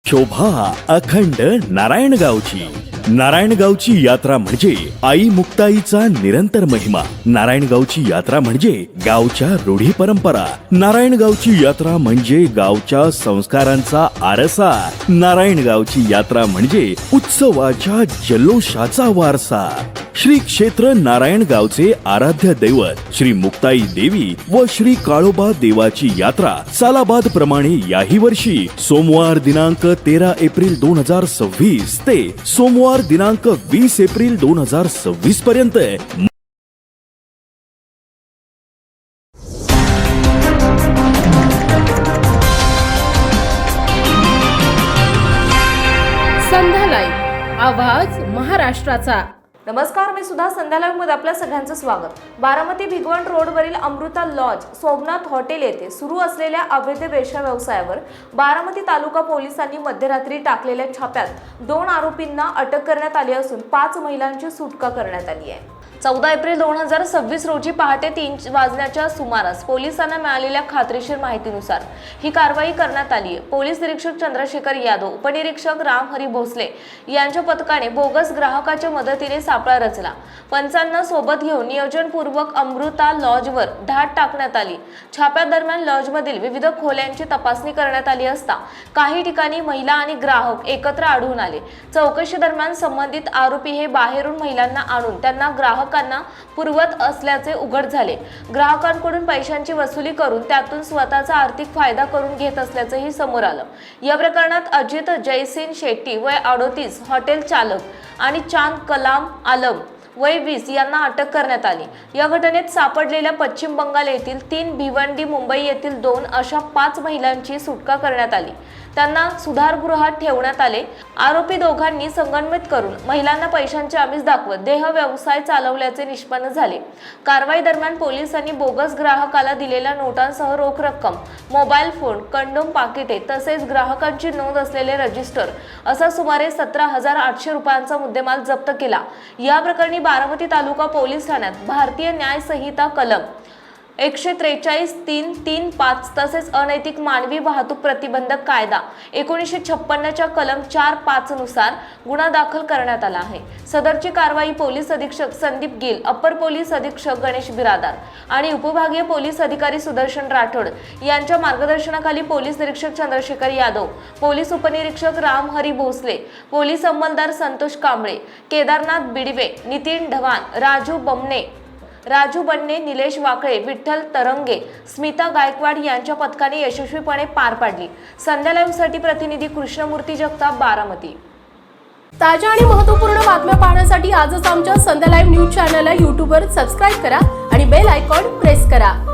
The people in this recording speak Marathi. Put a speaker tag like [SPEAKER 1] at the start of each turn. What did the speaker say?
[SPEAKER 1] शोभा अखंड नारायणगावची। नारायणगावची यात्रा म्हणजे आई मुक्ताईचा निरंतर महिमा। नारायणगावची यात्रा म्हणजे गावच्या रूढी परंपरा। नारायणगावची यात्रा म्हणजे गावच्या संस्कारांचा आरसा। नारायणगावची यात्रा म्हणजे उत्सवाच्या जल्लोषाचा वारसा। श्री क्षेत्र नारायणगावचे आराध्य दैवत श्री मुक्ताई देवी व श्री काळोबा देवाची यात्रा सालाबाद प्रमाणे याही वर्षी सोमवार दिनांक 13 एप्रिल 2026 ते सोमवार दिनांक 20 एप्रिल 2026 पर्यंत
[SPEAKER 2] संध्या लाईव्ह, आवाज महाराष्ट्राचा।
[SPEAKER 3] नमस्कार, मी सुद्धा संध्या लाईव्ह मध्ये आपल्या सगळ्यांचं स्वागत। बारामती भिगवण रोडवरील अमृता लॉज सोमनाथ हॉटेल येथे सुरू असलेल्या अवैध वेश्या व्यवसायावर बारामती तालुका पोलिसांनी मध्यरात्री टाकलेल्या छाप्यात 2 आरोपींना अटक करण्यात आली असून 5 महिलांची सुटका करण्यात आली आहे। 14 एप्रिल 2026 रोजी पहाटे 3 वाजण्याच्या सुमारास पोलिसांना मिळालेल्या खात्रीशीर माहितीनुसार ही कारवाई करण्यात आली आहे। पोलीस निरीक्षक चंद्रशेखर यादव, उपनिरीक्षक रामहरी भोसले यांच्या पथकाने बोगस ग्राहकाच्या मदतीने सापळा रचला। पंचांना सोबत घेऊन नियोजनपूर्वक अमृता लॉजवर धाड टाकण्यात आली। छाप्यादरम्यान लॉजमधील विविध खोल्यांची तपासणी करण्यात आली असता काही ठिकाणी महिला आणि ग्राहक एकत्र आढळून आले। चौकशी दरम्यान संबंधित आरोपी हे बाहेरून महिलांना आणून त्यांना ग्राहकांना पुरवत असल्याचे उघड झाले। ग्राहकांकडून पैशांची वसुली करून त्यातून स्वतःचा आर्थिक फायदा करून घेत असल्याचेही समोर आलं। या प्रकरणात अजित जयसिंग शेट्टी वय 38 हॉटेल चालक आणि चांद कलाम आलम वय 20 यांना अटक करण्यात आली। या घटनेत सापडलेल्या पश्चिम बंगाल येथील 3, भिवंडी मुंबई येथील 2 अशा 5 महिलांची सुटका करण्यात आली। त्यांना सुधारगृहात ठेवण्यात आले। आरोपी दोघांनी संगनमत करून महिलांना पैशांचे आमिष दाखवत देह व्यवसाय चालवल्याचे निष्पन्न झाले। कारवाई दरम्यान पोलिसांनी बोगस ग्राहकाला दिलेल्या नोटांसह रोख रक्कम, मोबाईल फोन, कंडोम पाकिटे तसेच ग्राहकांची नोंद असलेले रजिस्टर असा सुमारे 17,800 रुपयांचा मुद्देमाल जप्त केला। या प्रकरणी बारामती तालुका पोलीस ठाण्यात भारतीय न्याय संहिता कलम 143-335 तसेच अनैतिक मानवी वाहतूक प्रतिबंधक कायदा 1956 च्या कलम 4-5 नुसार गुन्हा दाखल करण्यात आला आहे। सदरची कारवाई पोलीस अधीक्षक संदीप गिल, अप्पर पोलीस अधीक्षक गणेश बिरादार आणि उपविभागीय पोलीस अधिकारी सुदर्शन राठोड यांच्या मार्गदर्शनाखाली पोलीस निरीक्षक चंद्रशेखर यादव, पोलीस उपनिरीक्षक रामहरी भोसले, पोलीस अंमलदार संतोष कांबळे, केदारनाथ बिडवे, नितीन ढवाण, राजू बन्ने, निलेश वाकळे, विठ्ठल तरंगे, स्मिता गायकवाड यांच्या पथकाने यशस्वीपणे पार पाडली। संध्या लाईव्हसाठी प्रतिनिधी कृष्णमूर्ती जगताप, बारामती।
[SPEAKER 2] ताज्या आणि महत्त्वपूर्ण बातम्या पाहण्यासाठी आजच आमच्या संध्या लाईव्ह न्यूज चॅनलला YouTube वर सबस्क्राइब करा आणि बेल आयकॉन प्रेस करा।